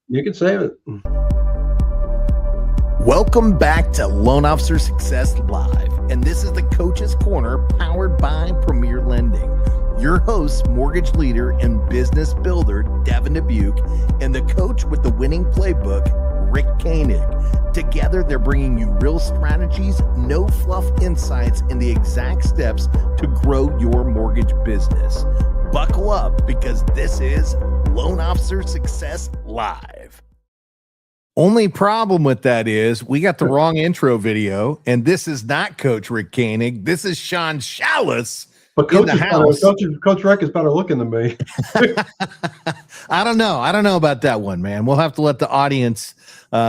You can save it. Welcome back to Loan Officer Success Live, and this is the Coach's Corner powered by Premier Lending. Your host, mortgage leader and business builder, Devin Dubuque, and the coach with the winning playbook, Rick Koenig. Together, they're bringing you real strategies, no fluff insights, and the exact steps to grow your mortgage business. Buckle up, because this is Loan Officer Success Live. Only problem with that is we got the wrong intro video, and this is not Coach Rick Koenig. This is Sean Shallis. But Coach Rick is better looking than me. I don't know about that one, man. We'll have to let the audience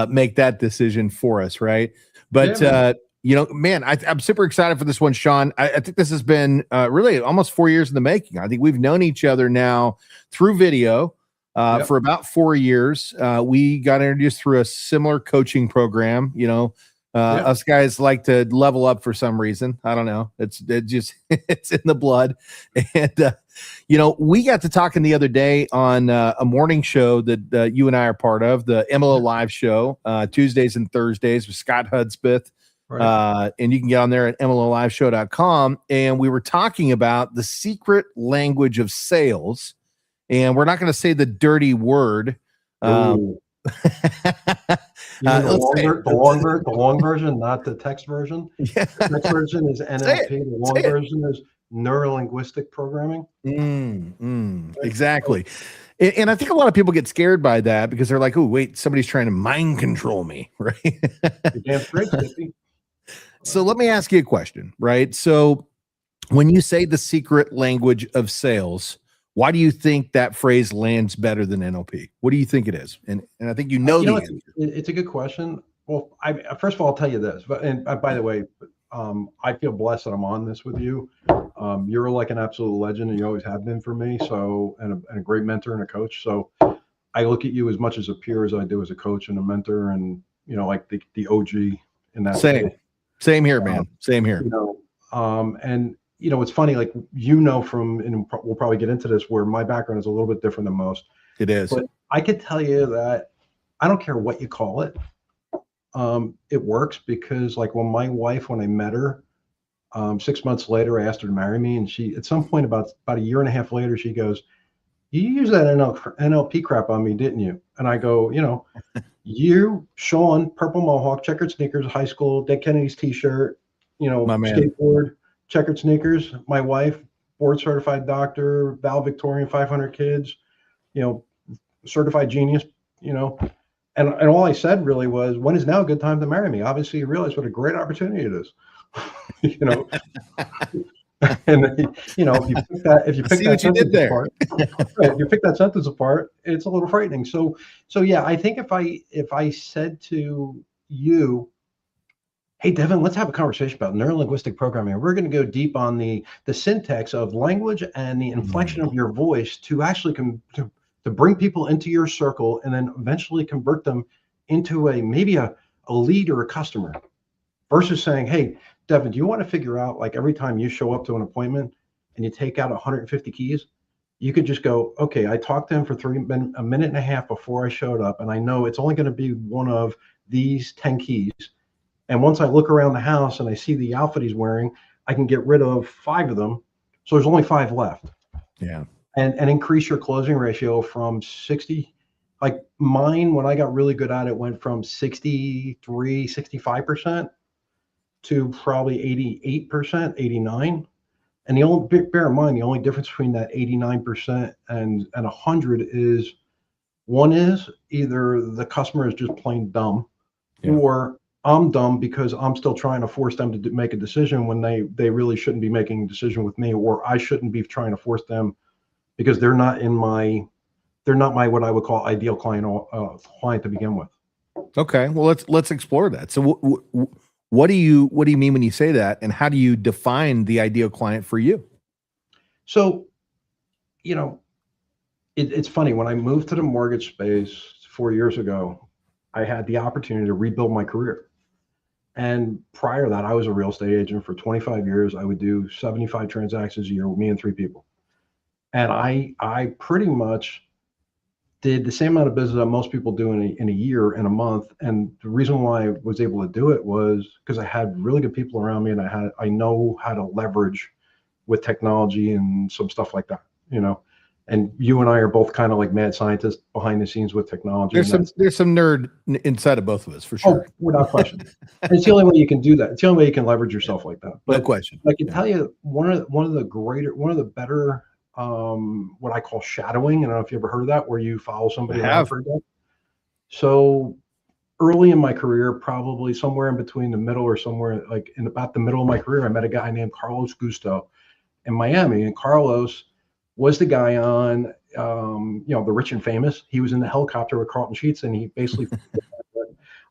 make that decision for us, right? But man, I'm super excited for this one, Sean. I think this has been really almost 4 years in the making. I think we've known each other now through video for about 4 years. We got introduced through a similar coaching program. Us guys like to level up for some reason. I don't know. It's in the blood. And, we got to talking the other day on a morning show that you and I are part of, the LO.Live show, Tuesdays and Thursdays with Scott Hudspeth. Right. And you can get on there at LOLiveshow.com. And we were talking about the secret language of sales. And we're not going to say the dirty word. The long version, not the text version. Yeah. The text version is NLP. The long version is neuro-linguistic programming. Exactly. And I think a lot of people get scared by that because they're like, oh, wait, somebody's trying to mind control me, right? You're damn straight, Stevie. So let me ask you a question, right? So when you say the secret language of sales, why do you think that phrase lands better than NLP? What do you think it is? And I think the answer. It's a good question. Well, first of all, I'll tell you this. But by the way, I feel blessed that I'm on this with you. You're like an absolute legend, and you always have been for me. So, and a great mentor and a coach. So, I look at you as much as a peer as I do as a coach and a mentor, and like the OG in that. Same here, man. Same here. And it's funny, like, from, and we'll probably get into this, where my background is a little bit different than most. It is. But I could tell you that I don't care what you call it. It works because, like, when I met her, 6 months later, I asked her to marry me. And she, at some point about a year and a half later, she goes, "You used that NLP crap on me, didn't you?" And I go, you, Sean, purple mohawk, checkered sneakers, high school, Dead Kennedy's t-shirt, skateboard, checkered sneakers. My wife, board certified doctor, valedictorian, 500 kids, certified genius, and all I said really was, when is now a good time to marry me? Obviously, you realize what a great opportunity it is. And if you pick that sentence apart, it's a little frightening. So yeah, I think if I said to you, "Hey, Devin, let's have a conversation about neuro-linguistic programming. We're going to go deep on the syntax of language and the inflection of your voice to actually to bring people into your circle and then eventually convert them into maybe a lead or a customer," versus saying, "Hey, Devin, do you want to figure out, like, every time you show up to an appointment and you take out 150 keys, you could just go, okay, I talked to him for a minute and a half before I showed up, and I know it's only going to be one of these 10 keys. And once I look around the house and I see the outfit he's wearing, I can get rid of 5 of them. So there's only 5 left." Yeah. And increase your closing ratio from 60. Like mine, when I got really good at it, went from 65% to probably 88%, 89. And bear in mind, the only difference between that 89% and 100 is, one is either the customer is just plain dumb, or I'm dumb because I'm still trying to force them to make a decision when they really shouldn't be making a decision with me, or I shouldn't be trying to force them because they're not my what I would call ideal client to begin with. Okay, well let's explore that. So what do you mean when you say that, and how do you define the ideal client for you? So, it's funny, when I moved to the mortgage space 4 years ago, I had the opportunity to rebuild my career. And prior to that, I was a real estate agent for 25 years. I would do 75 transactions a year with me and 3 people. And I pretty much did the same amount of business that most people do in a year, in a month. And the reason why I was able to do it was because I had really good people around me, and I know how to leverage with technology and some stuff like that, you know. And you and I are both kind of like mad scientists behind the scenes with technology. There's some nerd inside of both of us for sure. Oh, without question. And it's the only way you can do that. It's the only way you can leverage yourself like that. But no question. I can tell you one of the better what I call shadowing. I don't know if you ever heard of that, where you follow somebody around for a day. So early in my career, probably somewhere in between the middle or somewhere like in about the middle of my career, I met a guy named Carlos Gusto in Miami. And Carlos was the guy on the Rich and Famous. He was in the helicopter with Carlton Sheets, and he basically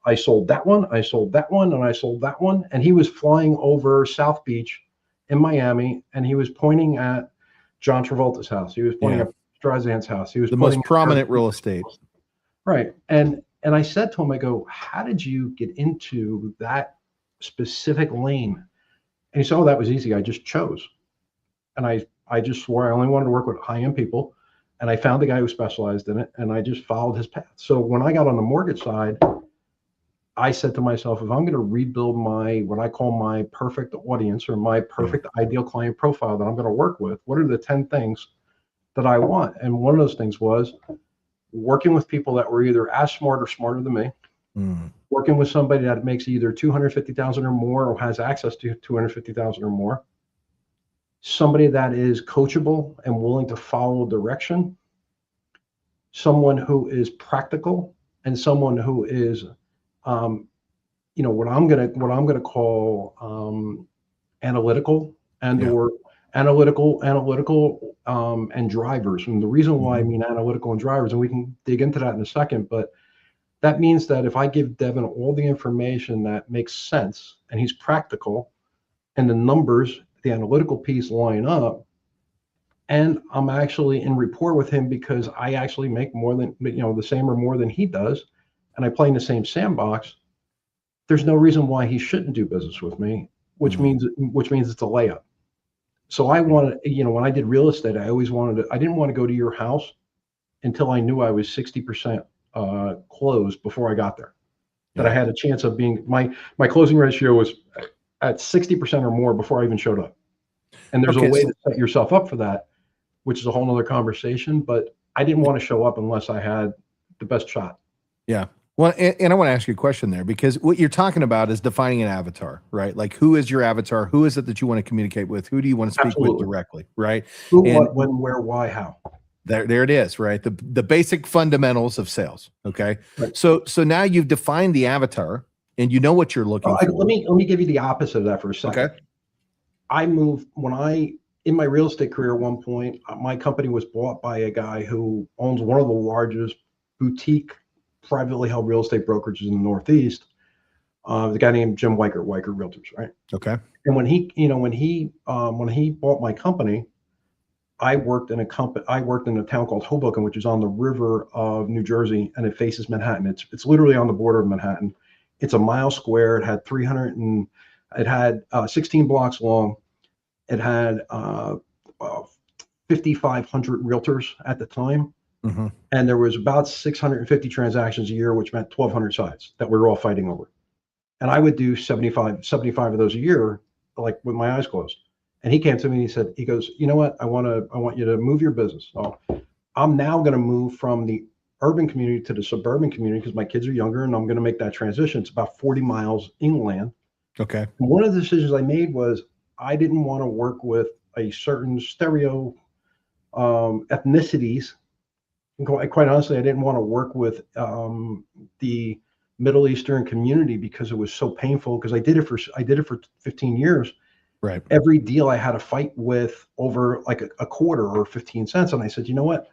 I sold that one, I sold that one, and I sold that one. And he was flying over South Beach in Miami, and he was pointing at John Travolta's house. He was pointing at Streisand's house. He was the most prominent real estate. Right. And I said to him, I go, how did you get into that specific lane? And he said, oh, that was easy. I just chose. And I just swore I only wanted to work with high-end people. And I found the guy who specialized in it, and I just followed his path. So when I got on the mortgage side, I said to myself, if I'm going to rebuild what I call my perfect audience, or my perfect ideal client profile that I'm going to work with, what are the 10 things that I want? And one of those things was working with people that were either as smart or smarter than me, working with somebody that makes either 250,000 or more, or has access to 250,000 or more, somebody that is coachable and willing to follow direction, someone who is practical, and someone who is what I'm gonna call analytical and drivers. And the reason why I mean analytical and drivers, and we can dig into that in a second, but that means that if I give Devin all the information that makes sense, and he's practical, and the numbers, the analytical piece line up, and I'm actually in rapport with him because I actually make more than, the same or more than he does, and I play in the same sandbox, there's no reason why he shouldn't do business with me, which means it's a layup. So I wanted, when I did real estate, I didn't want to go to your house until I knew I was 60% closed before I got there. That I had a chance of being, my closing ratio was at 60% or more before I even showed up. And there's a way to set yourself up for that, which is a whole nother conversation, but I didn't want to show up unless I had the best shot. Yeah. Well, and I want to ask you a question there, because what you're talking about is defining an avatar, right? Like, who is your avatar? Who is it that you want to communicate with? Who do you want to speak with directly, right? Who, what, when, where, why, how. There it is, right? The basic fundamentals of sales. Okay. Right. So now you've defined the avatar and you know what you're looking for. Let me give you the opposite of that for a second. Okay. I moved in my real estate career at one point, my company was bought by a guy who owns one of the largest boutique privately held real estate brokerages in the Northeast. The guy named Jim Weicker Realtors, right? Okay. And when he bought my company, I worked in a town called Hoboken, which is on the river of New Jersey, and it faces Manhattan. It's literally on the border of Manhattan. It's a mile square. It had 16 blocks long. It had 5,500 realtors at the time. Mm-hmm. And there was about 650 transactions a year, which meant 1,200 sides that we were all fighting over. And I would do 75 of those a year, like with my eyes closed. And he came to me and he goes, you know what? I want you to move your business. So I'm now going to move from the urban community to the suburban community because my kids are younger, and I'm going to make that transition. It's about 40 miles inland. Okay. And one of the decisions I made was I didn't want to work with a certain stereo ethnicities. And quite honestly, I didn't want to work with the Middle Eastern community because it was so painful. Because I did it for 15 years. Right. Every deal I had to fight with over like a quarter or 15 cents. And I said, you know what?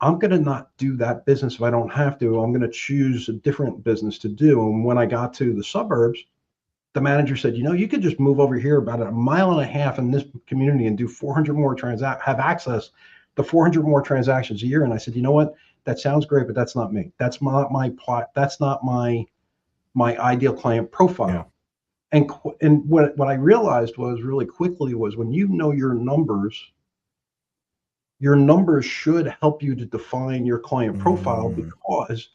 I'm going to not do that business if I don't have to. I'm going to choose a different business to do. And when I got to the suburbs, the manager said, you could just move over here about 1.5 miles in this community and do 400 more have access to 400 more transactions a year. And I said, you know what? That sounds great, but that's not me. That's not my plot. That's not my ideal client profile. Yeah. And what I realized was really quickly was when you know your numbers, your numbers should help you to define your client profile, because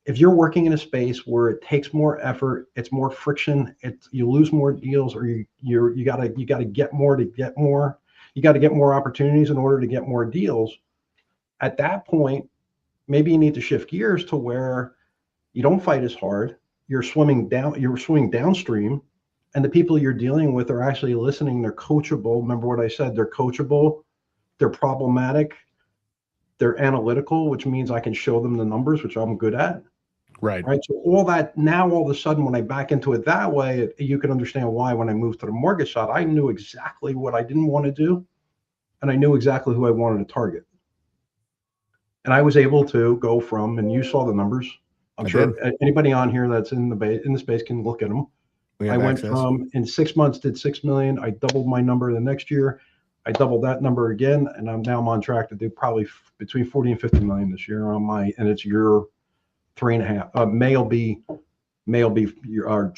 if you're working in a space where it takes more effort, it's more friction, you lose more deals, or you gotta get more to get more. You got to get more opportunities in order to get more deals. At that point, maybe you need to shift gears to where you don't fight as hard. You're swimming downstream, and the people you're dealing with are actually listening. They're coachable. Remember what I said? They're coachable. They're problematic. They're analytical, which means I can show them the numbers, which I'm good at. Right. So all that, now all of a sudden, when I back into it that way, you can understand why when I moved to the mortgage side, I knew exactly what I didn't want to do, and I knew exactly who I wanted to target. And I was able to go from, and you saw the numbers. I'm sure anybody on here that's in the space can look at them. I went from, in 6 months, did 6 million. I doubled my number the next year. I doubled that number again, and I'm on track to do probably between 40 and 50 million this year on my, and it's year 3.5. May will be your,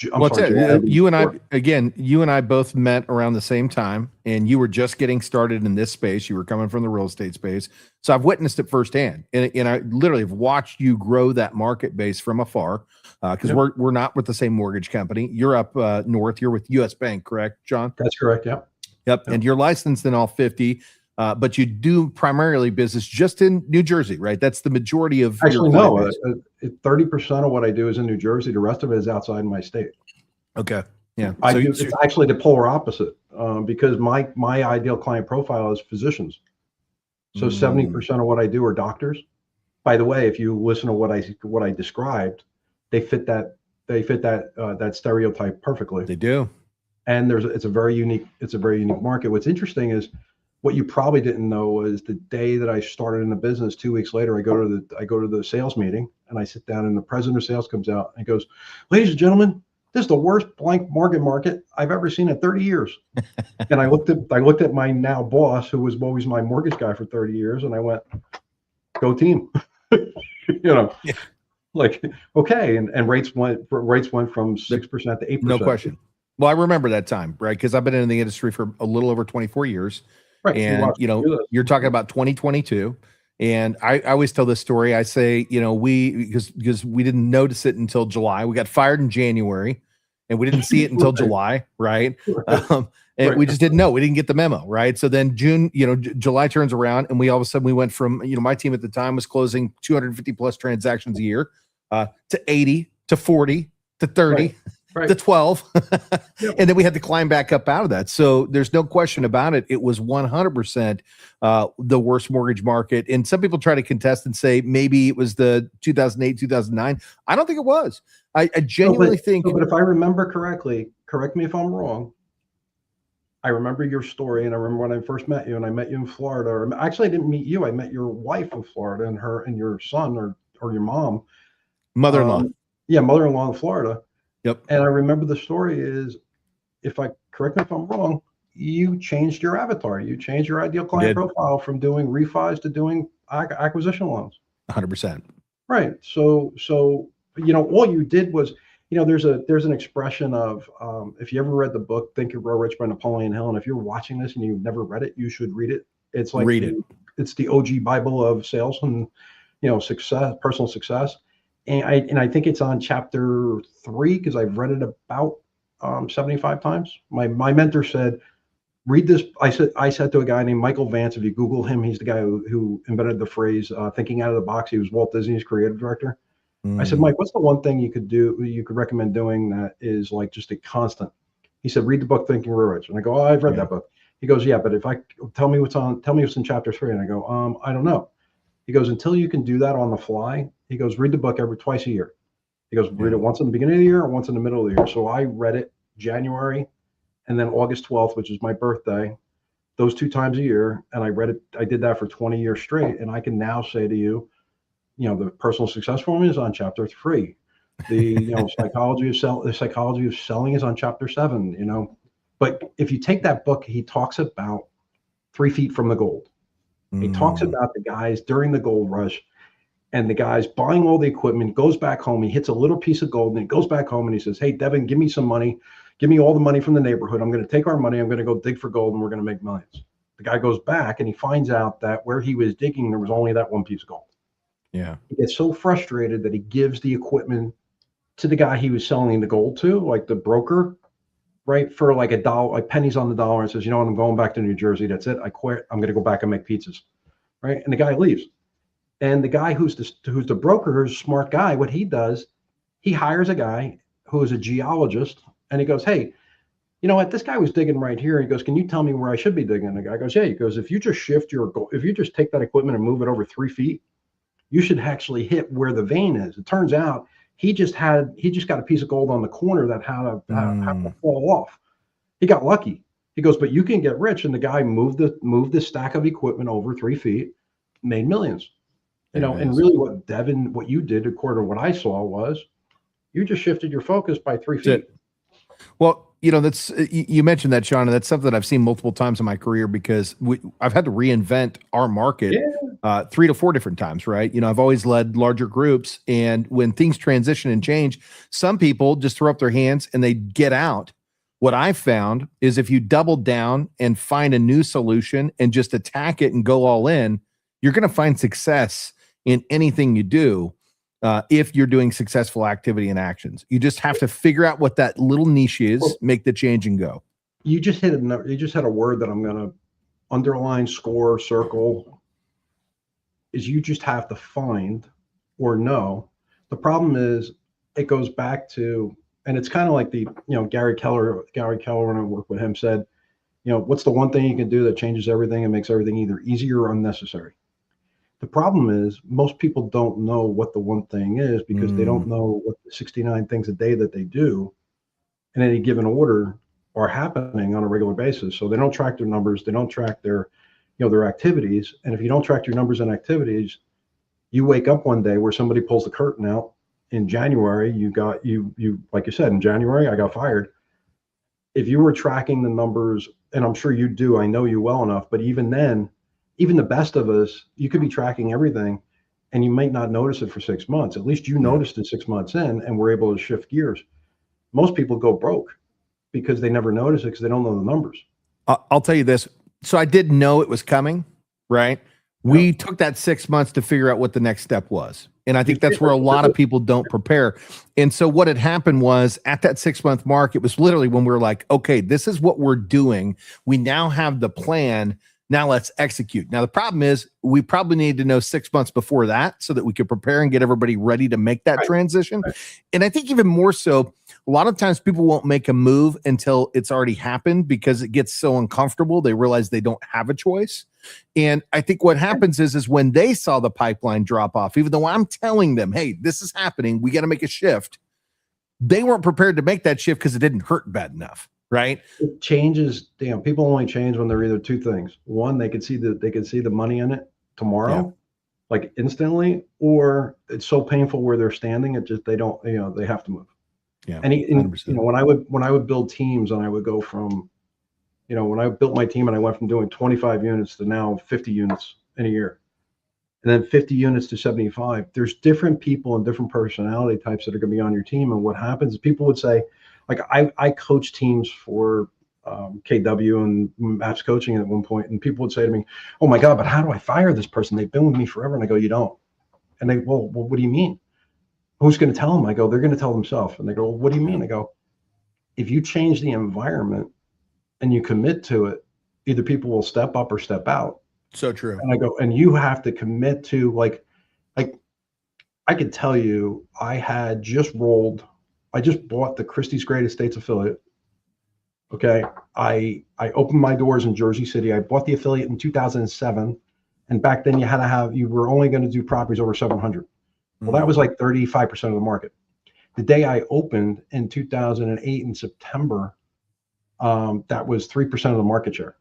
you and I both met around the same time, and you were just getting started in this space. You were coming from the real estate space. So I've witnessed it firsthand. And I literally have watched you grow that market base from afar, because we're not with the same mortgage company. You're up north. You're with US Bank, correct, John? That's correct. Yeah. Yep. And you're licensed in all 50, but you do primarily business just in New Jersey, right? That's the majority of your no. 30% of what I do is in New Jersey. The rest of it is outside my state. Okay. Yeah. It's actually the polar opposite, because my ideal client profile is physicians. So 70% of what I do are doctors. By the way, if you listen to what I described, they fit that stereotype perfectly. They do. And it's a very unique market. What's interesting is, what you probably didn't know was, the day that I started in the business, 2 weeks later, I go to the sales meeting, and I sit down, and the president of sales comes out and goes, "Ladies and gentlemen, this is the worst blank market I've ever seen in 30 years." And I looked at my now boss, who was always my mortgage guy for 30 years, and I went, "Go team." Like, okay. And rates went from 6% to 8%. No question. Well, I remember that time, right? Because I've been in the industry for a little over 24 years. Right. And, you're talking about 2022. And I always tell this story. I say, because we didn't notice it until July. We got fired in January, and we didn't see it until July, right? And we just didn't know. We didn't get the memo, right? So then June, July turns around, and we all of a sudden we went from, my team at the time was closing 250 plus transactions a year, to 80, to 40, to 30. Right. To 12. Yep. And then we had to climb back up out of that. So there's no question about it. It was 100% the worst mortgage market. And some people try to contest and say maybe it was the 2008, 2009. I don't think it was. I genuinely think. But if I remember correctly, correct me if I'm wrong, I remember your story, and I remember when I first met you, and I met you in Florida. Or actually, I didn't meet you. I met your wife in Florida, and your son or your mom. Mother-in-law. Mother-in-law in Florida. Yep. And I remember the story is, correct me if I'm wrong, you changed your avatar. You changed your ideal client profile from doing refis to doing acquisition loans. 100%. Right. So all you did was, there's an expression of, if you ever read the book Think and Grow Rich by Napoleon Hill, and if you're watching this and you've never read it, you should read it. It's like it's the OG Bible of sales and success, personal success. And I think it's on chapter 3, because I've read it about 75 times. My mentor said, read this. I said to a guy named Michael Vance, if you Google him, he's the guy who invented the phrase thinking out of the box. He was Walt Disney's creative director. I said, Mike, what's the one thing you could recommend doing that is like just a constant? He said, read the book Think and Grow Rich. And I go, I've read that book. He goes, yeah, but if tell me what's in chapter 3. And I go, I don't know. He goes, until you can do that on the fly, he goes, read the book twice a year. He goes, read it once in the beginning of the year or once in the middle of the year. So I read it January and then August 12th, which is my birthday, those 2 times a year. And I read it. I did that for 20 years straight. And I can now say to you, the personal success formula is on chapter 3. The psychology of selling is on chapter 7. But if you take that book, he talks about 3 feet from the gold. He talks about the guys during the gold rush, and the guys buying all the equipment, goes back home. He hits a little piece of gold, and he goes back home and he says, hey, Devin, give me some money. Give me all the money from the neighborhood. I'm going to take our money. I'm going to go dig for gold, and we're going to make millions. The guy goes back and he finds out that where he was digging, there was only that one piece of gold. Yeah. He gets so frustrated that he gives the equipment to the guy he was selling the gold to, like the broker, right, for like $1, like pennies on the dollar, and says, you know what, I'm going back to New Jersey. That's it. I quit. I'm going to go back and make pizzas, right? And the guy leaves. And the guy who's the broker, who's a smart guy, what he does, he hires a guy who is a geologist, and he goes, hey, you know what, this guy was digging right here. He goes, can you tell me where I should be digging? And the guy goes, yeah. He goes, if you just if you just take that equipment and move it over 3 feet, you should actually hit where the vein is. It turns out he just got a piece of gold on the corner that had to fall off. He got lucky. He goes, but you can get rich. And the guy moved the stack of equipment over 3 feet, made millions. You know, and really what you did, according to what I saw, was you just shifted your focus by 3 feet. Well, you know, that's, you mentioned that, Sean, and that's something that I've seen multiple times in my career, because I've had to reinvent our market 3 to 4 different times, right? You know, I've always led larger groups, and when things transition and change, some people just throw up their hands and they get out. What I found is if you double down and find a new solution and just attack it and go all in, you're going to find success in anything you do. If you're doing successful activity and actions, you just have to figure out what that little niche is, make the change, and go. You just had a word that I'm going to underline, score, circle. Is you just have to find or know. The problem is it goes back to, and it's kind of like Gary Keller, when I worked with him, said, what's the one thing you can do that changes everything and makes everything either easier or unnecessary? The problem is most people don't know what the one thing is, because they don't know what the 69 things a day that they do in any given order are happening on a regular basis. So they don't track their numbers. They don't track their activities. And if you don't track your numbers and activities, you wake up one day where somebody pulls the curtain out. In January, you like you said, in January, I got fired. If you were tracking the numbers, and I'm sure you do, I know you well enough, but even then, even the best of us, you could be tracking everything and you might not notice it for 6 months. At least you noticed it 6 months in and were able to shift gears. Most people go broke because they never notice it because they don't know the numbers. I'll tell you this. So I did know it was coming, right? We took that 6 months to figure out what the next step was. And I think that's where a lot of people don't prepare. And so what had happened was at that 6 month mark, it was literally when we were like, okay, this is what we're doing. We now have the plan. Now let's execute. Now, the problem is we probably needed to know 6 months before that so that we could prepare and get everybody ready to make that transition. And I think even more so, a lot of times people won't make a move until it's already happened because it gets so uncomfortable. They realize they don't have a choice. And I think what happens is when they saw the pipeline drop off, even though I'm telling them, hey, this is happening, we got to make a shift, they weren't prepared to make that shift because it didn't hurt bad enough. Right. It changes. People only change when they're either two things. One, they could see the money in it tomorrow, like instantly, or it's so painful where they're standing. It just, they don't, they have to move. Yeah. And when I would build teams, and I would go from, when I built my team and I went from doing 25 units to now 50 units in a year, and then 50 units to 75, there's different people and different personality types that are going to be on your team. And what happens is people would say, like I coach teams for KW and Maps Coaching at one point, and people would say to me, "Oh my God, but how do I fire this person? They've been with me forever." And I go, "You don't." And they, well, what do you mean? Who's going to tell them? I go, "They're going to tell themselves." And they go, well, "What do you mean?" I go, "If you change the environment and you commit to it, either people will step up or step out." So true. And I go, and you have to commit to like I could tell you, I just bought the Christie's Great Estates affiliate. Okay. I opened my doors in Jersey City. I bought the affiliate in 2007. And back then you were only going to do properties over 700. Well, that was like 35% of the market. The day I opened in 2008 in September, that was 3% of the market share.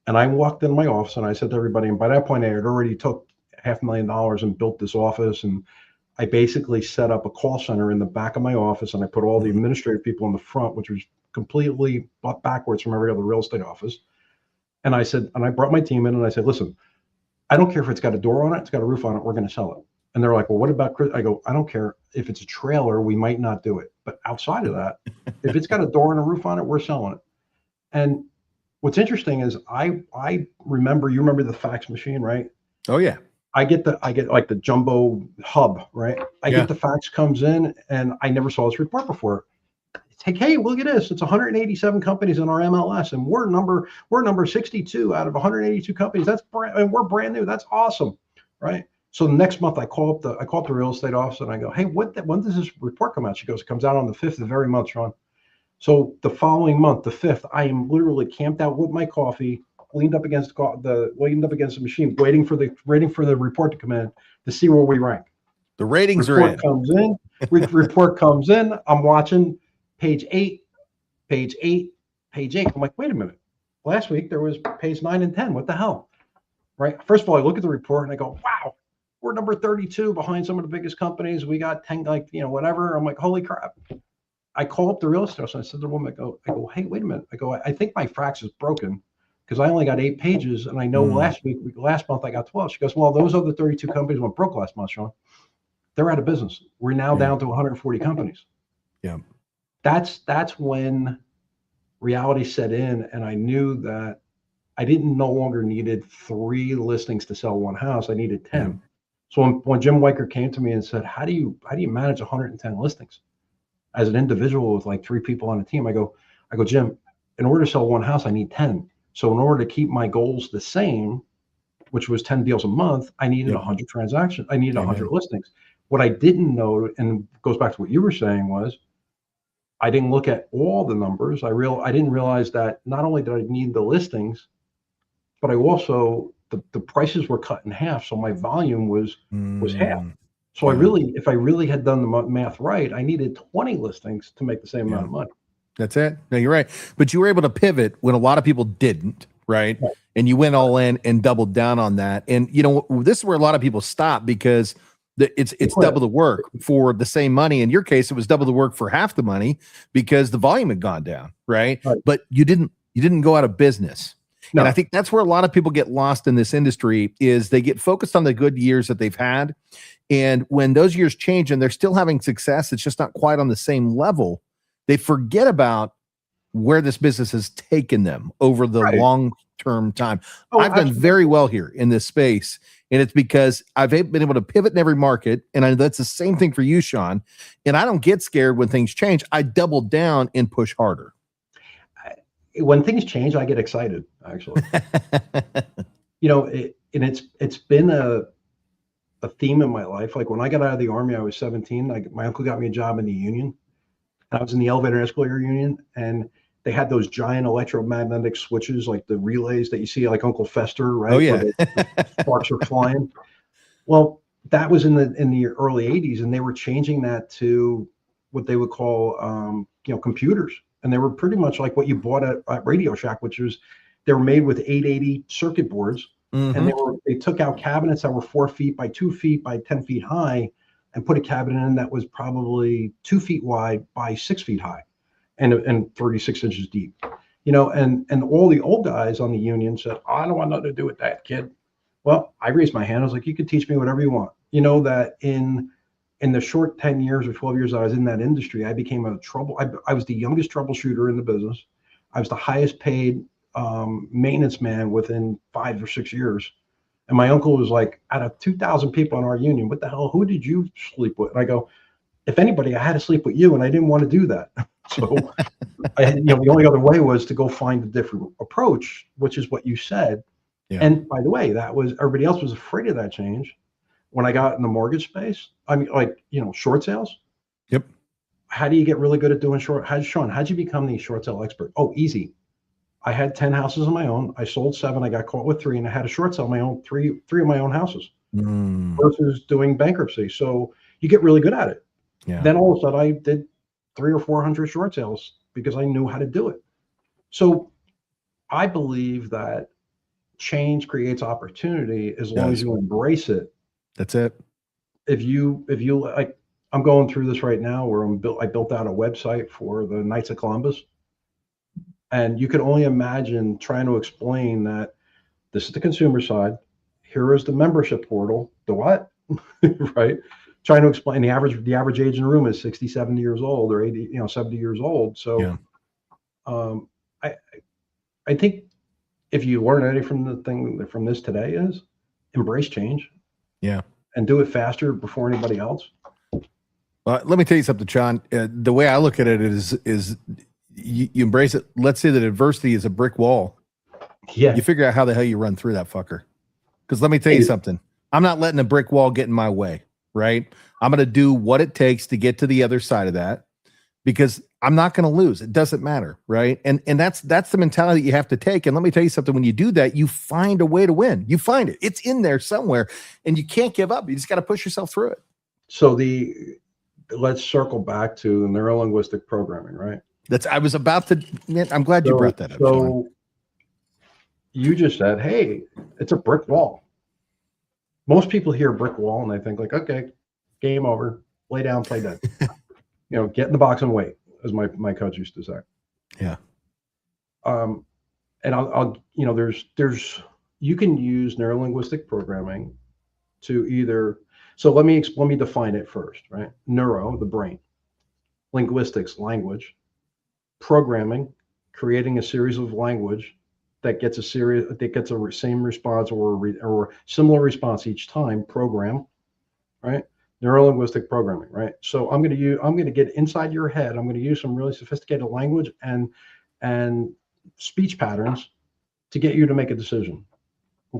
And I walked into my office and I said to everybody, and by that point I had already took $500,000 and built this office, and I basically set up a call center in the back of my office, and I put all the administrative people in the front, which was completely backwards from every other real estate office. And I said, and I brought my team in and I said, listen, I don't care if it's got a door on it, it's got a roof on it, we're going to sell it. And they're like, well, what about Chris? I go, I don't care if it's a trailer, we might not do it. But outside of that, if it's got a door and a roof on it, we're selling it. And what's interesting is I remember, you remember the fax machine, right? Oh yeah. I get like the jumbo hub, right? I Yeah. get the fax comes in, and I never saw this report before. It's like, hey, look at this. It's 187 companies in our MLS, and we're number 62 out of 182 companies. And we're brand new. That's awesome, right? So the next month I call up the real estate office and I go, hey, when does this report come out? She goes, it comes out on the 5th of the very month, Sean. So the following month, the 5th, I am literally camped out with my coffee, leaned up against the machine, waiting for the report to come in to see where we rank. The ratings report are in. comes in. Report comes in. I'm watching page 8, page 8, page 8. I'm like, wait a minute. Last week there was page 9 and 10. What the hell? Right. First of all, I look at the report and I go, wow, we're number 32 behind some of the biggest companies. We got 10, whatever. I'm like, holy crap. I call up the real estate office and I said to the woman, I go, hey, wait a minute. I go, I think my fax is broken because I only got 8 pages. And I know last month I got 12. She goes, well, those other 32 companies went broke last month, Sean. They're out of business. We're now down to 140 companies. Yeah. That's when reality set in. And I knew that I no longer needed 3 listings to sell 1 house. I needed 10. Yeah. So when Jim Weicker came to me and said, how do you manage 110 listings as an individual with like 3 people on a team? I go, Jim, in order to sell 1 house, I need 10. So in order to keep my goals the same, which was 10 deals a month, I needed 100 transactions. I needed 100 listings. What I didn't know, and goes back to what you were saying, was I didn't look at all the numbers. I didn't realize that not only did I need the listings, but I also, the prices were cut in half. So my volume was half. So if I really had done the math right, I needed 20 listings to make the same amount of money. That's it. No, you're right. But you were able to pivot when a lot of people didn't, right? And you went all in and doubled down on that. And this is where a lot of people stop because it's double the work for the same money. In your case, it was double the work for half the money because the volume had gone down, right? But you didn't go out of business. No. And I think that's where a lot of people get lost in this industry is they get focused on the good years that they've had. And when those years change and they're still having success, it's just not quite on the same level. They forget about where this business has taken them over the long-term time. I've done very well here in this space. And it's because I've been able to pivot in every market. And that's the same thing for you, Sean. And I don't get scared when things change. I double down and push harder. When things change, I get excited, actually. It's been a theme in my life. Like when I got out of the Army, I was 17. My uncle got me a job in the union. I was in the elevator and escalator union, and they had those giant electromagnetic switches, like the relays that you see, like Uncle Fester, right? Oh yeah, where the sparks are flying. Well, that was in the early '80s, and they were changing that to what they would call, computers, and they were pretty much like what you bought at Radio Shack, which was they were made with 880 circuit boards, and they took out cabinets that were 4 feet by 2 feet by 10 feet high, and put a cabinet in that was probably 2 feet wide by 6 feet high, and 36 inches deep. And all the old guys on the union said, I don't want nothing to do with that, kid. Well, I raised my hand. I was like, you can teach me whatever you want. That in the short 10 years or 12 years I was in that industry, I became I was the youngest troubleshooter in the business. I was the highest paid maintenance man within 5 or 6 years. And my uncle was like, out of 2,000 people in our union, what the hell, who did you sleep with? And I go, if anybody, I had to sleep with you, and I didn't want to do that. So the only other way was to go find a different approach, which is what you said. Yeah. And by the way, everybody else was afraid of that change. When I got in the mortgage space, I mean, short sales. Yep. How do you get really good at doing Sean, how'd you become the short sale expert? Oh, easy. I had 10 houses of my own. I sold 7. I got caught with 3, and I had a short sale my own three of my own houses versus doing bankruptcy. So you get really good at it. Yeah. Then all of a sudden I did 300 or 400 short sales because I knew how to do it. So I believe that change creates opportunity as long as you embrace it. That's it. If you like, I'm going through this right now where I built out a website for the Knights of Columbus. And you can only imagine trying to explain that this is the consumer side. Here is the membership portal. The what? Right? Trying to explain the average age in the room is 60, 70 years old or 80, 70 years old. So I think if you learn anything from the thing from this today is embrace change. Yeah. And do it faster before anybody else. Let me tell you something, Sean. The way I look at it is you embrace it. Let's say that adversity is a brick wall. Yeah. You figure out how the hell you run through that fucker. Because let me tell you something. I'm not letting a brick wall get in my way, right? I'm going to do what it takes to get to the other side of that because I'm not going to lose. It doesn't matter, right? And that's the mentality that you have to take. And let me tell you something. When you do that, you find a way to win. You find it. It's in there somewhere, and you can't give up. You just got to push yourself through it. So let's circle back to neurolinguistic programming, right? I was about to. Man, I'm glad you brought that up. So Sean. You just said, "Hey, it's a brick wall." Most people hear brick wall and they think like, "Okay, game over. Lay down, play dead." Get in the box and wait, as my coach used to say. Yeah. And I'll there's you can use neurolinguistic programming to either. So let me define it first, right? Neuro, the brain, linguistics, language, programming, creating a series of language that gets a same response or similar response each time. Program, right? Neurolinguistic programming, right? So I'm going to get inside your head. I'm going to use some really sophisticated language and speech patterns to get you to make a decision.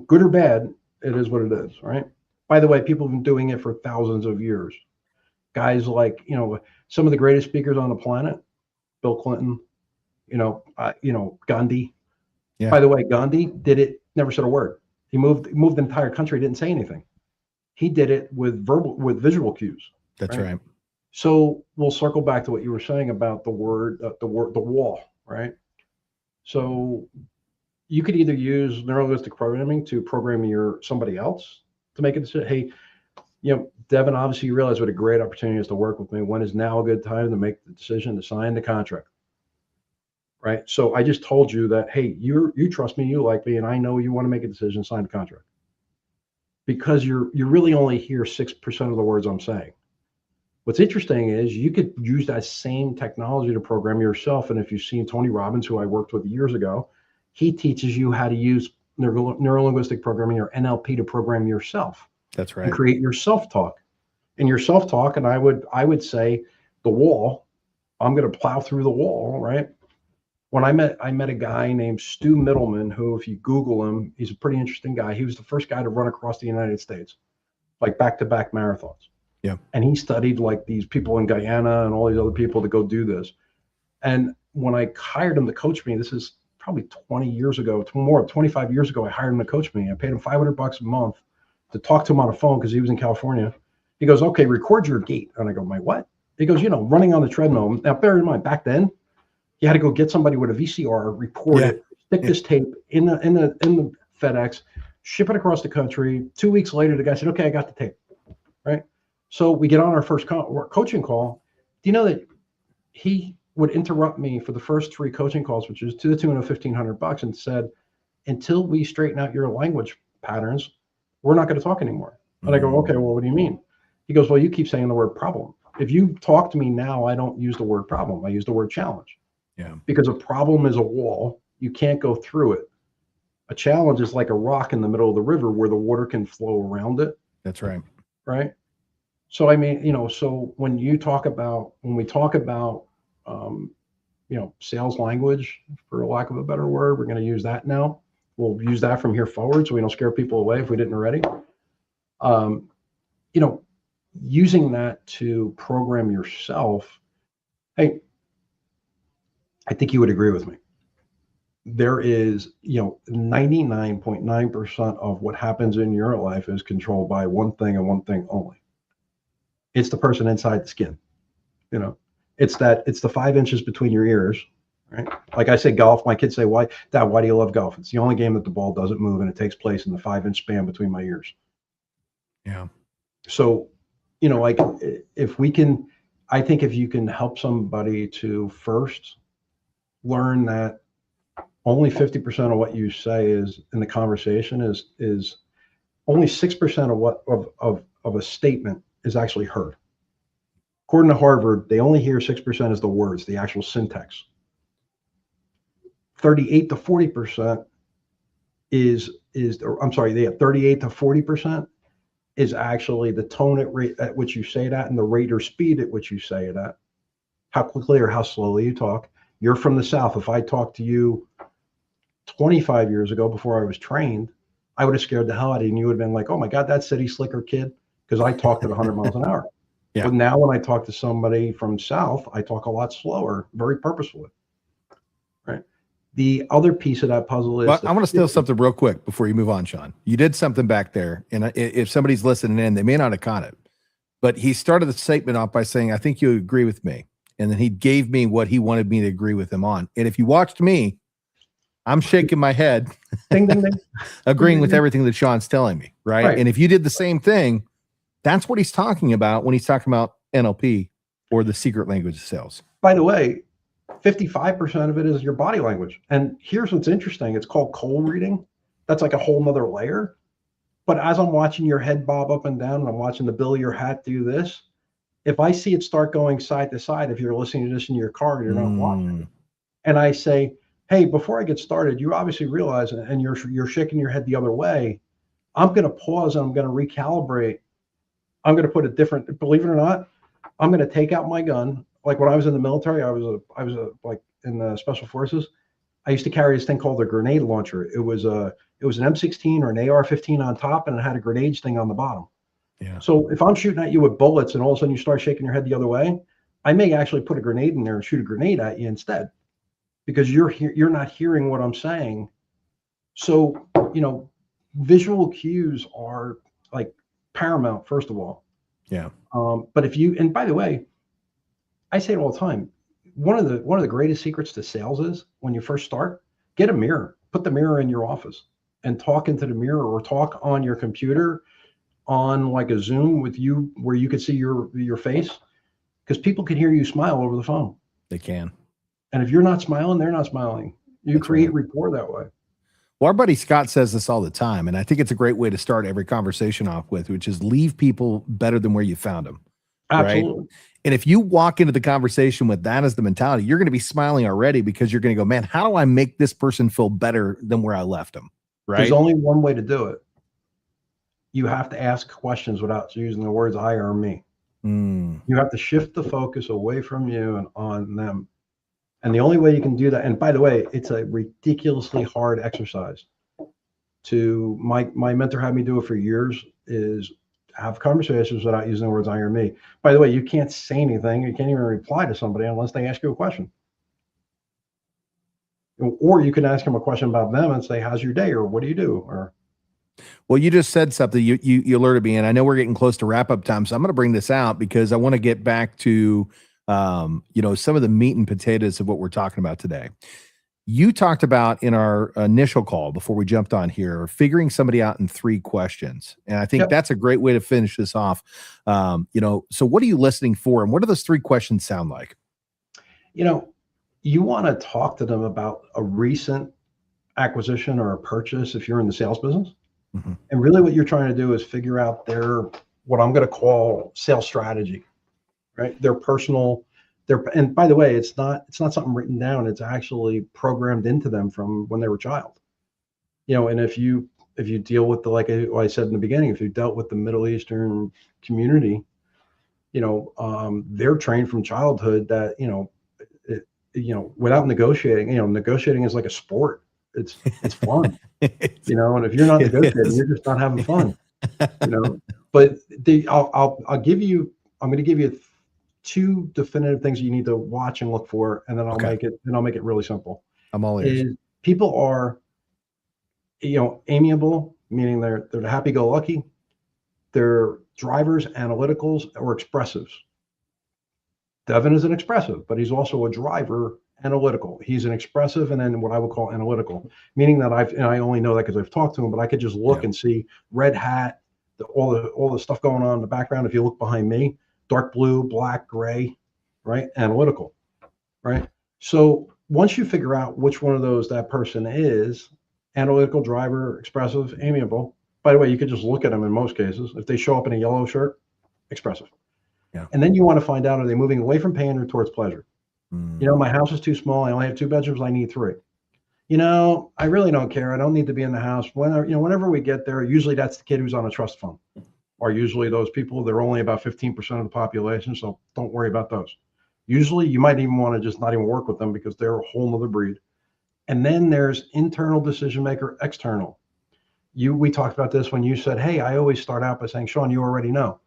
Good or bad, it is what it is, right? By the way, people have been doing it for thousands of years. Guys like, some of the greatest speakers on the planet, Bill Clinton, Gandhi. Yeah. By the way, Gandhi did it, never said a word. He moved the entire country, didn't say anything. He did it with visual cues. That's right. So we'll circle back to what you were saying about the wall, right? So you could either use neurolinguistic programming to program somebody else to make a decision. Hey, Devin, obviously you realize what a great opportunity is to work with me. When is now a good time to make the decision to sign the contract? Right. So I just told you that, hey, you trust me, you like me, and I know you want to make a decision, sign the contract. Because you really only hear 6% of the words I'm saying. What's interesting is you could use that same technology to program yourself. And if you've seen Tony Robbins, who I worked with years ago, he teaches you how to use neurolinguistic programming or NLP to program yourself. That's right. And create your self-talk. And your self-talk, and I would say the wall, I'm going to plow through the wall, right? When I met a guy named Stu Middleman, who, if you Google him, he's a pretty interesting guy. He was the first guy to run across the United States, like back-to-back marathons. Yeah. And he studied like these people in Guyana and all these other people to go do this. And when I hired him to coach me, this is probably 20 years ago, more 25 years ago, I hired him to coach me. I paid him $500 a month to talk to him on the phone because he was in California. He goes, "Okay, record your gait." And I go, "My what?" He goes, running on the treadmill. Now, bear in mind, back then, you had to go get somebody with a VCR, record it, stick this tape in the FedEx, ship it across the country. 2 weeks later, the guy said, "Okay, I got the tape." Right? So we get on our first coaching call. Do you know that he would interrupt me for the first 3 coaching calls, which is to the tune of $1,500, and said, "Until we straighten out your language patterns, we're not going to talk anymore." And I go, "Okay, well, what do you mean?" He goes, "Well, you keep saying the word problem. If you talk to me now, I don't use the word problem. I use the word challenge." Yeah. Because a problem is a wall. You can't go through it. A challenge is like a rock in the middle of the river where the water can flow around it. That's right. Right. So, I mean, so when we talk about, sales language, for lack of a better word, we're going to use that now. We'll use that from here forward so we don't scare people away if we didn't already. Using that to program yourself. Hey, I think you would agree with me. There is, 99.9% of what happens in your life is controlled by one thing and one thing only. It's the person inside the skin. It's the 5 inches between your ears, right? Like I say, golf, my kids say, "Why, Dad, why do you love golf?" It's the only game that the ball doesn't move and it takes place in the 5-inch span between my ears. Yeah. So, I think if you can help somebody to first learn that only 50% of what you say is in the conversation is only 6% of a statement is actually heard. According to Harvard, they only hear 6% as the words, the actual syntax. 38 to 40% I'm sorry, they have 38 to 40% is actually the tone at which you say that, and the rate or speed at which you say it at, how quickly or how slowly you talk. You're from the South. If I talked to you 25 years ago before I was trained, I would have scared the hell out of you, and you would have been like, oh my God, that city slicker kid, because I talked at 100 miles an hour. Yeah. But now when I talk to somebody from South, I talk a lot slower, very purposefully. Right. The other piece of that puzzle is, well, I want to steal something real quick before you move on, Sean. You did something back there, and if somebody's listening in, they may not have caught it, but he started the statement off by saying, I think you agree with me. And then he gave me what he wanted me to agree with him on. And if you watched me, I'm shaking my head, ding, ding, ding. agreeing with everything that Sean's telling me, right? And if you did the same thing, that's what he's talking about when he's talking about NLP or the secret language of sales. By the way, 55% of it is your body language. And here's what's interesting. It's called cold reading. That's like a whole nother layer. But as I'm watching your head bob up and down, and I'm watching the bill of your hat do this, if I see it start going side to side, if you're listening to this in your car and you're not watching, and I say, hey, before I get started, you obviously realize, and you're shaking your head the other way, I'm going to pause and I'm going to recalibrate. I'm going to put a different, believe it or not, I'm going to take out my gun. Like when I was in the military, I was like in the special forces. I used to carry this thing called a grenade launcher. It was an M16 or an AR-15 on top, and it had a grenade thing on the bottom. Yeah. So if I'm shooting at you with bullets and all of a sudden you start shaking your head the other way, I may actually put a grenade in there and shoot a grenade at you instead, because you're not hearing what I'm saying. So, visual cues are like paramount, first of all. Yeah. But and by the way, I say it all the time. One of the greatest secrets to sales is when you first start, get a mirror, put the mirror in your office and talk into the mirror, or talk on your computer on like a Zoom with you where you could see your face, because people can hear you smile over the phone. They can. And if you're not smiling, they're not smiling. You That's create right. rapport that way. Well, our buddy Scott says this all the time, and I think it's a great way to start every conversation off with, which is leave people better than where you found them. Absolutely. Right? And if you walk into the conversation with that as the mentality, you're going to be smiling already, because you're going to go, man, how do I make this person feel better than where I left them? Right. There's only one way to do it. You have to ask questions without using the words I or me. You have to shift the focus away from you and on them. And the only way you can do that, and by the way, it's a ridiculously hard exercise. My mentor had me do it for years, is have conversations without using the words I or me. By the way, you can't say anything. You can't even reply to somebody unless they ask you a question. Or you can ask them a question about them and say, how's your day? Or what do you do? Or, well, you just said something you alerted me, and I know we're getting close to wrap up time, so I'm going to bring this out because I want to get back to, some of the meat and potatoes of what we're talking about today. You talked about in our initial call before we jumped on here, figuring somebody out in 3 questions. And I think that's a great way to finish this off. So what are you listening for? And what do those 3 questions sound like? You want to talk to them about a recent acquisition or a purchase if you're in the sales business. Mm-hmm. And really what you're trying to do is figure out what I'm going to call sales strategy, right? And by the way, it's not something written down. It's actually programmed into them from when they were a child. And if you deal with like I said in the beginning, if you dealt with the Middle Eastern community, they're trained from childhood that, without negotiating, negotiating is like a sport. It's fun, and if you're not negotiating, you're just not having fun, but I'm going to give you 2 definitive things you need to watch and look for, and then I'll make it really simple. I'm all ears. People are, amiable, meaning they're happy-go-lucky. They're drivers, analyticals, or expressives. Devin is an expressive, but he's also a driver, analytical. He's an expressive, and then what I would call analytical, meaning that I only know that because I've talked to him, but I could just look and see red hat, all the stuff going on in the background. If you look behind me, dark blue, black, gray, right? Analytical, right? So once you figure out which one of those that person is, analytical, driver, expressive, amiable. By the way, you could just look at them in most cases. If they show up in a yellow shirt, expressive. Yeah. And then you want to find out, are they moving away from pain or towards pleasure? My house is too small. I only have 2 bedrooms. I need 3. I really don't care. I don't need to be in the house. Whenever we get there, usually that's the kid who's on a trust fund, or usually those people, they're only about 15% of the population. So don't worry about those. Usually you might even want to just not even work with them because they're a whole nother breed. And then there's internal decision maker, external. We talked about this when you said, hey, I always start out by saying, Sean, you already know.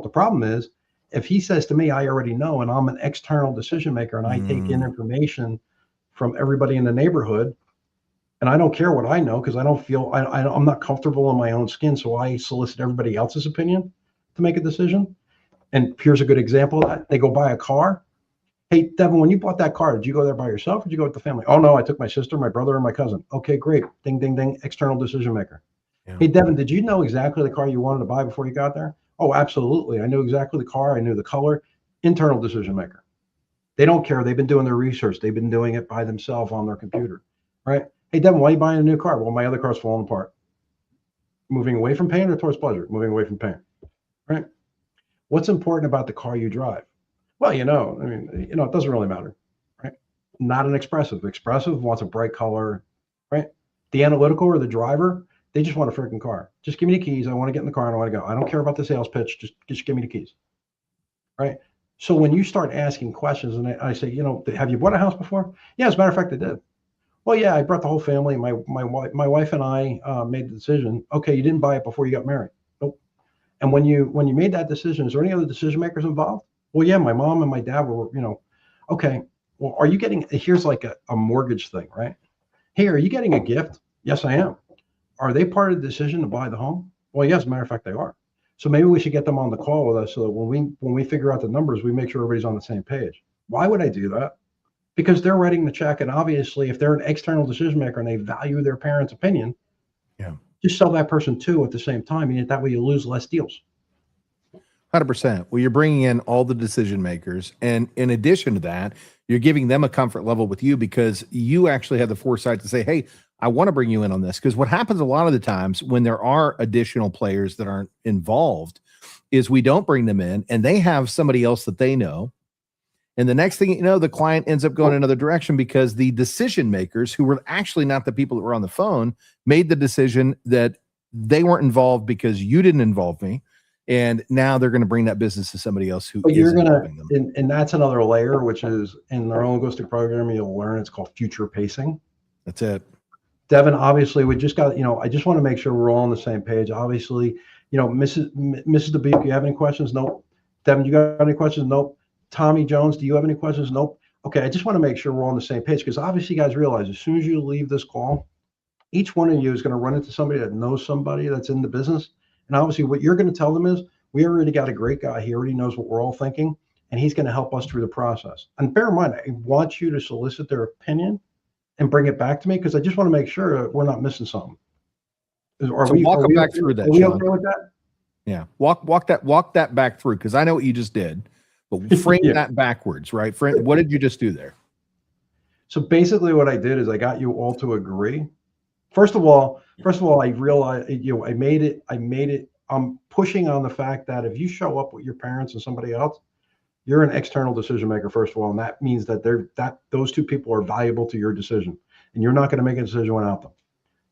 The problem is if he says to me, I already know, and I'm an external decision maker and I take in information from everybody in the neighborhood, and I don't care what I know because I don't feel I'm not comfortable in my own skin. So I solicit everybody else's opinion to make a decision. And here's a good example of that. They go buy a car. Hey, Devin, when you bought that car, did you go there by yourself or did you go with the family? Oh, no, I took my sister, my brother, and my cousin. Okay, great. Ding, ding, ding. External decision maker. Yeah. Hey, Devin, did you know exactly the car you wanted to buy before you got there? Oh, absolutely. I knew exactly the car. I knew the color. Internal decision maker. They don't care. They've been doing their research. They've been doing it by themselves on their computer, right? Hey, Devin, why are you buying a new car? Well, my other car's falling apart. Moving away from pain or towards pleasure? Moving away from pain, right? What's important about the car you drive? Well, it doesn't really matter, right? Not an expressive. Expressive wants a bright color, right? The analytical or the driver, they just want a freaking car. Just give me the keys. I want to get in the car and I want to go. I don't care about the sales pitch. Just give me the keys, right? So when you start asking questions and I say, have you bought a house before? Yeah, as a matter of fact, I did. Well, yeah, I brought the whole family. My wife and I made the decision. Okay, you didn't buy it before you got married. Nope. And when you made that decision, is there any other decision makers involved? Well, yeah, my mom and my dad were, okay. Well, are you getting, here's like a mortgage thing, right? Hey, are you getting a gift? Yes, I am. Are they part of the decision to buy the home? Well, yes, as a matter of fact, they are. So maybe we should get them on the call with us so that when we figure out the numbers, we make sure everybody's on the same page. Why would I do that? Because they're writing the check. And obviously, if they're an external decision maker and they value their parents' opinion, just sell that person too at the same time. And that way you lose less deals. 100%. Well, you're bringing in all the decision makers. And in addition to that, you're giving them a comfort level with you because you actually have the foresight to say, hey, I want to bring you in on this. Because what happens a lot of the times when there are additional players that aren't involved is we don't bring them in and they have somebody else that they know. And the next thing you know, the client ends up going another direction because the decision makers, who were actually not the people that were on the phone, made the decision that they weren't involved because you didn't involve me. And now they're going to bring that business to somebody else who is involving them. And that's another layer, which is in the neurolinguistic programming, you'll learn it's called future pacing. That's it. Devin, obviously, we just got, I just want to make sure we're all on the same page. Obviously, Mrs. Dubuque, you have any questions? Nope. Devin, you got any questions? Nope. Tommy Jones, do you have any questions? Nope. Okay, I just want to make sure we're on the same page because obviously you guys realize as soon as you leave this call, each one of you is going to run into somebody that knows somebody that's in the business. And obviously what you're going to tell them is, we already got a great guy. He already knows what we're all thinking, and he's going to help us through the process. And bear in mind, I want you to solicit their opinion and bring it back to me because I just want to make sure we're not missing something. Walk them back through that. Are we okay with that? Yeah, walk that back through because I know what you just did, but frame that backwards, right? What did you just do there? So basically, what I did is I got you all to agree. First of all, I realized, I made it. I'm pushing on the fact that if you show up with your parents and somebody else, you're an external decision maker, first of all, and that means that those two people are valuable to your decision, and you're not going to make a decision without them.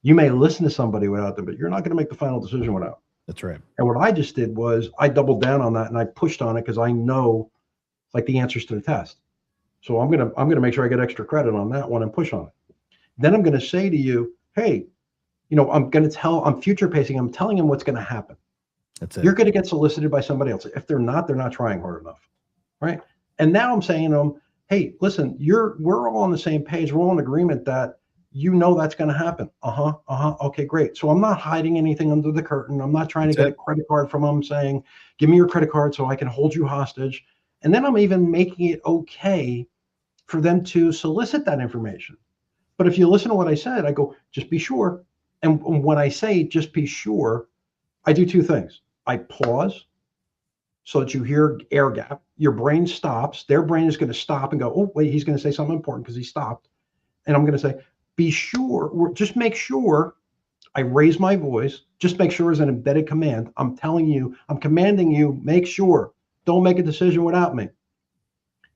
You may listen to somebody without them, but you're not going to make the final decision without them. That's right. And what I just did was I doubled down on that and I pushed on it because I know like the answers to the test. So I'm gonna make sure I get extra credit on that one and push on it. Then I'm going to say to you, hey, I'm future pacing. I'm telling them what's going to happen. That's it. You're going to get solicited by somebody else. If they're not trying hard enough, right? And now I'm saying to them, hey, listen, we're all on the same page. We're all in agreement that that's going to happen. Okay, great. So I'm not hiding anything under the curtain. I'm not trying to get a credit card from them saying, give me your credit card so I can hold you hostage. And then I'm even making it okay for them to solicit that information. But if you listen to what I said, I go, just be sure. And when I say just be sure, I do two things. I pause so that you hear air gap. Your brain stops. Their brain is going to stop and go, oh, wait, he's going to say something important because he stopped. And I'm going to say, be sure, just make sure. I raise my voice. Just make sure is an embedded command. I'm telling you, I'm commanding you, make sure. Don't make a decision without me.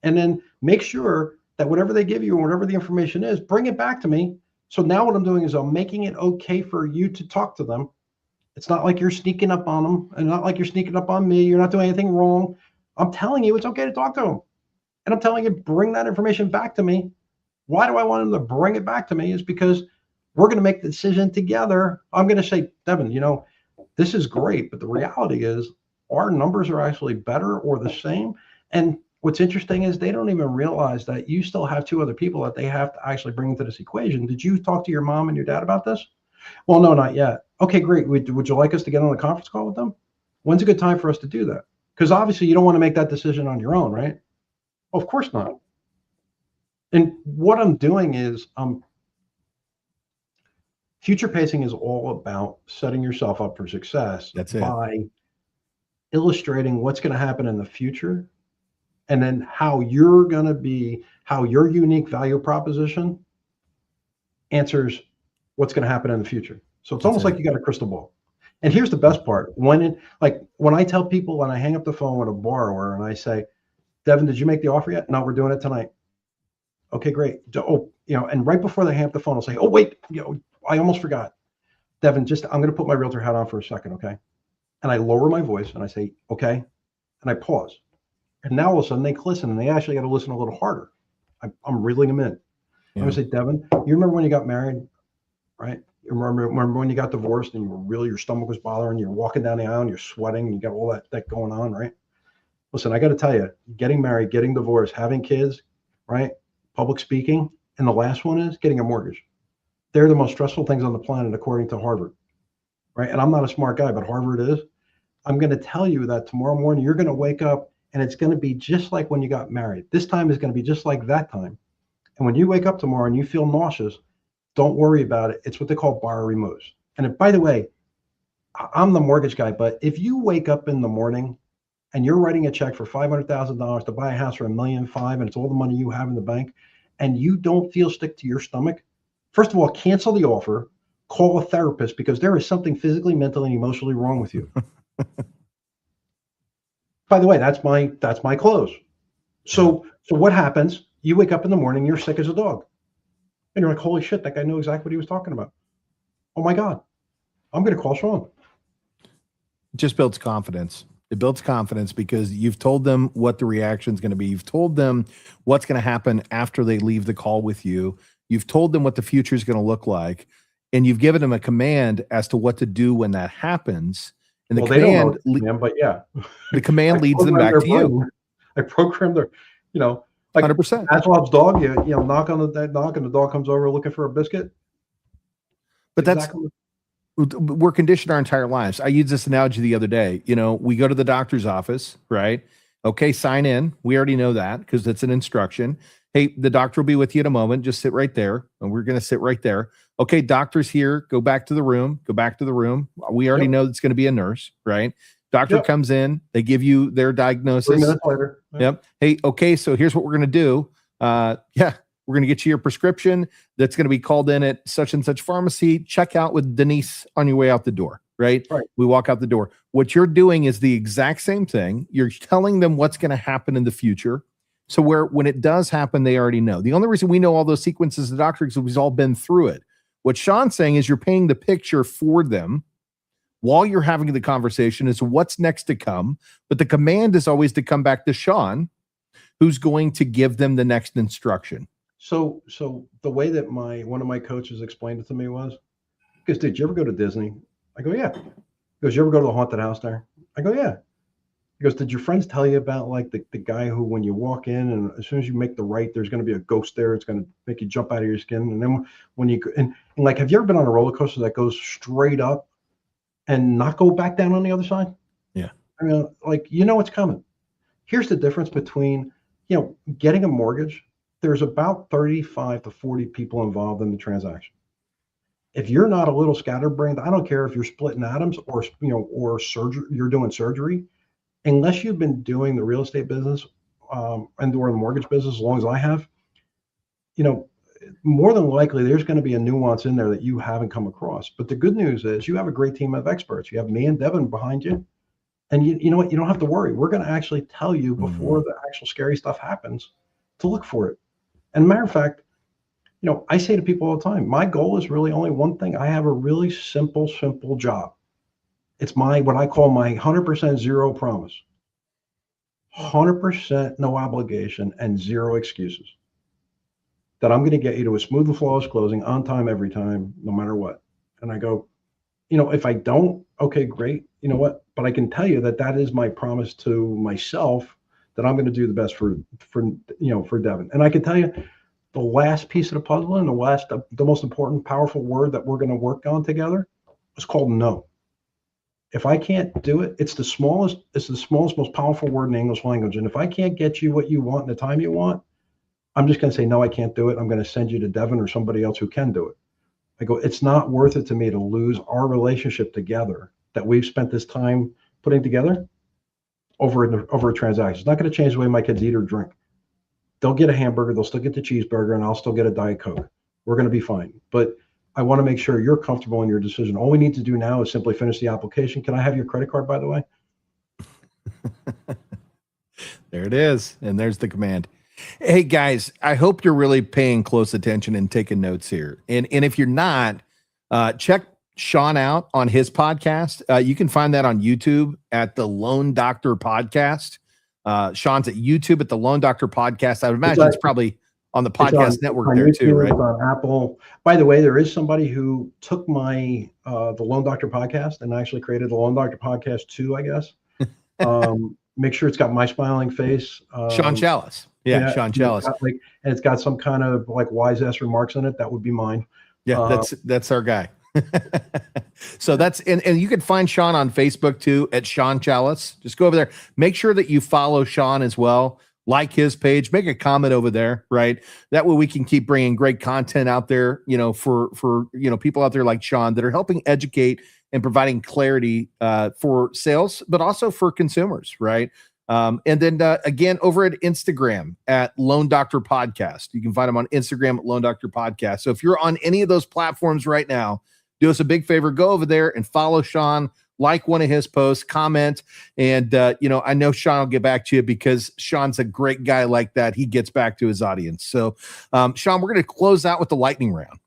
And then make sure that whatever they give you or whatever the information is, bring it back to me So now what I'm doing is I'm making it okay for you to talk to them. It's not like you're sneaking up on them, and not like you're sneaking up on me. You're not doing anything wrong. I'm telling you it's okay to talk to them. And I'm telling you, bring that information back to me. Why do I want them to bring it back to me? Is because we're going to make the decision together. I'm going to say, Devin, this is great, but the reality is our numbers are actually better or the same. And what's interesting is they don't even realize that you still have two other people that they have to actually bring into this equation. Did you talk to your mom and your dad about this? Well, no, not yet. Okay, great. Would you like us to get on a conference call with them? When's a good time for us to do that? Because obviously you don't want to make that decision on your own, right? Well, of course not. And what I'm doing is future pacing is all about setting yourself up for success. That's it. By illustrating what's going to happen in the future, and then how you're going to be, how your unique value proposition answers what's going to happen in the future. So it's almost like you got a crystal ball. And here's the best part. When I tell people, when I hang up the phone with a borrower and I say, Devin, did you make the offer yet? No, we're doing it tonight. Okay, great. Oh, and right before they hang up the phone, I'll say, oh, wait, I almost forgot. Devin, I'm going to put my realtor hat on for a second, okay? And I lower my voice and I say, okay, and I pause. And now all of a sudden they listen, and they actually got to listen a little harder. I'm reeling them in. I'm going to say, Devin, you remember when you got married, right? You remember when you got divorced and your stomach was bothering, you're walking down the aisle and you're sweating and you got all that going on, right? Listen, I got to tell you, getting married, getting divorced, having kids, right? Public speaking, and the last one is getting a mortgage. They're the most stressful things on the planet, according to Harvard, right? And I'm not a smart guy, but Harvard is. I'm going to tell you that tomorrow morning you're going to wake up and it's going to be just like when you got married. This time is going to be just like that time. And when you wake up tomorrow and you feel nauseous, don't worry about it. It's what they call buyer remorse. And by the way, I'm the mortgage guy, but if you wake up in the morning and you're writing a check for $500,000 to buy a house for $1.5 million, and it's all the money you have in the bank, and you don't feel sick to your stomach, first of all, cancel the offer, call a therapist, because there is something physically, mentally, and emotionally wrong with you. By the way, that's my close. So what happens? You wake up in the morning, you're sick as a dog. And you're like, holy shit, that guy knew exactly what he was talking about. Oh my God, I'm going to call Sean. It just builds confidence. It builds confidence because you've told them what the reaction is going to be. You've told them what's going to happen after they leave the call with you. You've told them what the future is going to look like. And you've given them a command as to what to do when that happens. And the command, they don't know, but yeah, the command leads them back to you. I programmed their, like 100%. Pavlov's dog. You knock on the knock, and the dog comes over looking for a biscuit. But we're conditioned our entire lives. I used this analogy the other day. We go to the doctor's office, right? Okay, sign in. We already know that because it's an instruction. Hey, the doctor will be with you in a moment. Just sit right there. And we're going to sit right there. Okay, doctor's here. Go back to the room. Go back to the room. We already know it's going to be a nurse, right? Doctor comes in. They give you their diagnosis. 3 minutes later. Yep. Hey, okay, so here's what we're going to do. We're going to get you your prescription that's going to be called in at such and such pharmacy. Check out with Denise on your way out the door, right? We walk out the door. What you're doing is the exact same thing. You're telling them what's going to happen in the future. So when it does happen, they already know. The only reason we know all those sequences of the doctor is we've all been through it. What Sean's saying is you're painting the picture for them while you're having the conversation is what's next to come. But the command is always to come back to Sean, who's going to give them the next instruction. So the way that one of my coaches explained it to me was, because did you ever go to Disney? I go, yeah. He goes, you ever go to the haunted house there? I go, yeah. He goes, did your friends tell you about like the guy who, when you walk in and as soon as you make the right, there's going to be a ghost there. It's going to make you jump out of your skin. And then when you, and like, have you ever been on a roller coaster that goes straight up and not go back down on the other side? Yeah. I mean, like, what's coming. Here's the difference between, getting a mortgage. There's about 35 to 40 people involved in the transaction. If you're not a little scatterbrained, I don't care if you're splitting atoms or surgery, you're doing surgery, unless you've been doing the real estate business and or the mortgage business as long as I have, more than likely there's going to be a nuance in there that you haven't come across. But the good news is you have a great team of experts. You have me and Devin behind you. And you know what? You don't have to worry. We're going to actually tell you before the actual scary stuff happens to look for it. And matter of fact, I say to people all the time, my goal is really only one thing. I have a really simple job. It's what I call my 100% zero promise. 100% no obligation and zero excuses. That I'm going to get you to a smooth and flawless closing on time, every time, no matter what. And I go, if I don't, okay, great. You know what? But I can tell you that is my promise to myself, that I'm going to do the best for Devin. And I can tell you the last piece of the puzzle, and the most important, powerful word that we're going to work on together is called no. If I can't do it, it's the smallest, most powerful word in the English language. And if I can't get you what you want in the time you want, I'm just going to say, no, I can't do it. I'm going to send you to Devin or somebody else who can do it. I go, it's not worth it to me to lose our relationship together that we've spent this time putting together over a transaction. It's not going to change the way my kids eat or drink. They'll get a hamburger, they'll still get the cheeseburger, and I'll still get a Diet Coke. We're going to be fine. But I want to make sure you're comfortable in your decision. All we need to do now is simply finish the application. Can I have your credit card, by the way? There it is. And there's the command. Hey guys, I hope you're really paying close attention and taking notes here. And if you're not, check Sean out on his podcast. You can find that on YouTube at the Loan Doctor Podcast. Sean's at YouTube at the Loan Doctor Podcast. I would imagine it's probably on the podcast network there too, right? On Apple. By the way, there is somebody who took my the Loan Doctor Podcast and actually created the Loan Doctor Podcast 2, I guess. Make sure it's got my smiling face. Sean Shallis. Yeah, Sean Shallis. And it's got some kind of like wise ass remarks in it. That would be mine. Yeah, that's our guy. So that's and you can find Sean on Facebook too at Sean Shallis. Just go over there. Make sure that you follow Sean as well. Like his page, make a comment over there, right? That way we can keep bringing great content out there, for people out there like Sean that are helping educate and providing clarity for sales, but also for consumers, right? And then again, over at Instagram at Loan Doctor Podcast. You can find him on Instagram at Loan Doctor Podcast. So if you're on any of those platforms right now, do us a big favor, go over there and follow Sean, like one of his posts, comment. And, I know Sean will get back to you because Sean's a great guy like that. He gets back to his audience. So, Sean, we're going to close out with the lightning round.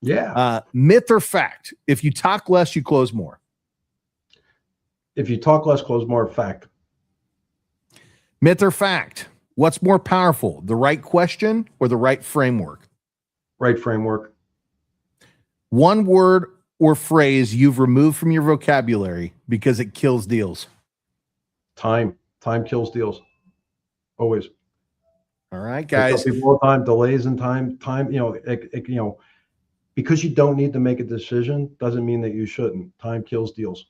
Yeah. Myth or fact? If you talk less, you close more. If you talk less, close more. Fact. Myth or fact? What's more powerful, the right question or the right framework? Right framework. One word or phrase you've removed from your vocabulary because it kills deals. Time kills deals. Always. All right, guys. I tell people all the time, delays in time, because you don't need to make a decision doesn't mean that you shouldn't. Time kills deals.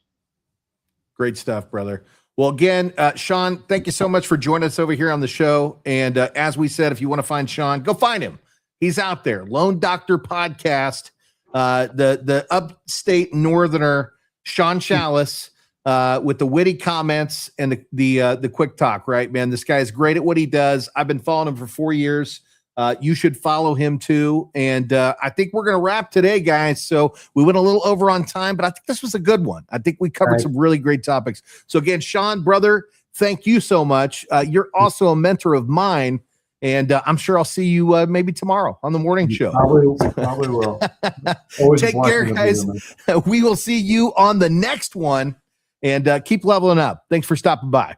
Great stuff, brother. Well, again, Sean, thank you so much for joining us over here on the show. And as we said, if you want to find Sean, go find him. He's out there. Loan Doctor Podcast. The upstate northerner Sean Shallis with the witty comments and the quick talk, right, man? This guy is great at what he does. I've been following him for 4 years. You should follow him too. And I think we're going to wrap today, guys. So we went a little over on time, but I think this was a good one. I think we covered some really great topics. So again, Sean, brother, thank you so much. You're also a mentor of mine. And I'm sure I'll see you maybe tomorrow on the morning show. Probably will. Take care, guys. We will see you on the next one. And keep leveling up. Thanks for stopping by.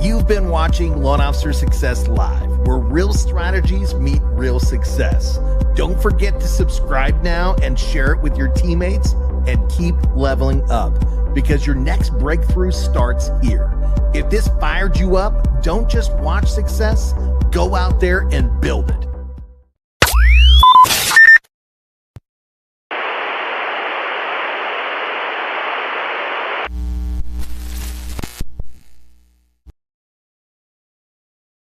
You've been watching Loan Officer Success Live, where real strategies meet real success. Don't forget to subscribe now and share it with your teammates and keep leveling up, because your next breakthrough starts here. If this fired you up, don't just watch success, go out there and build it.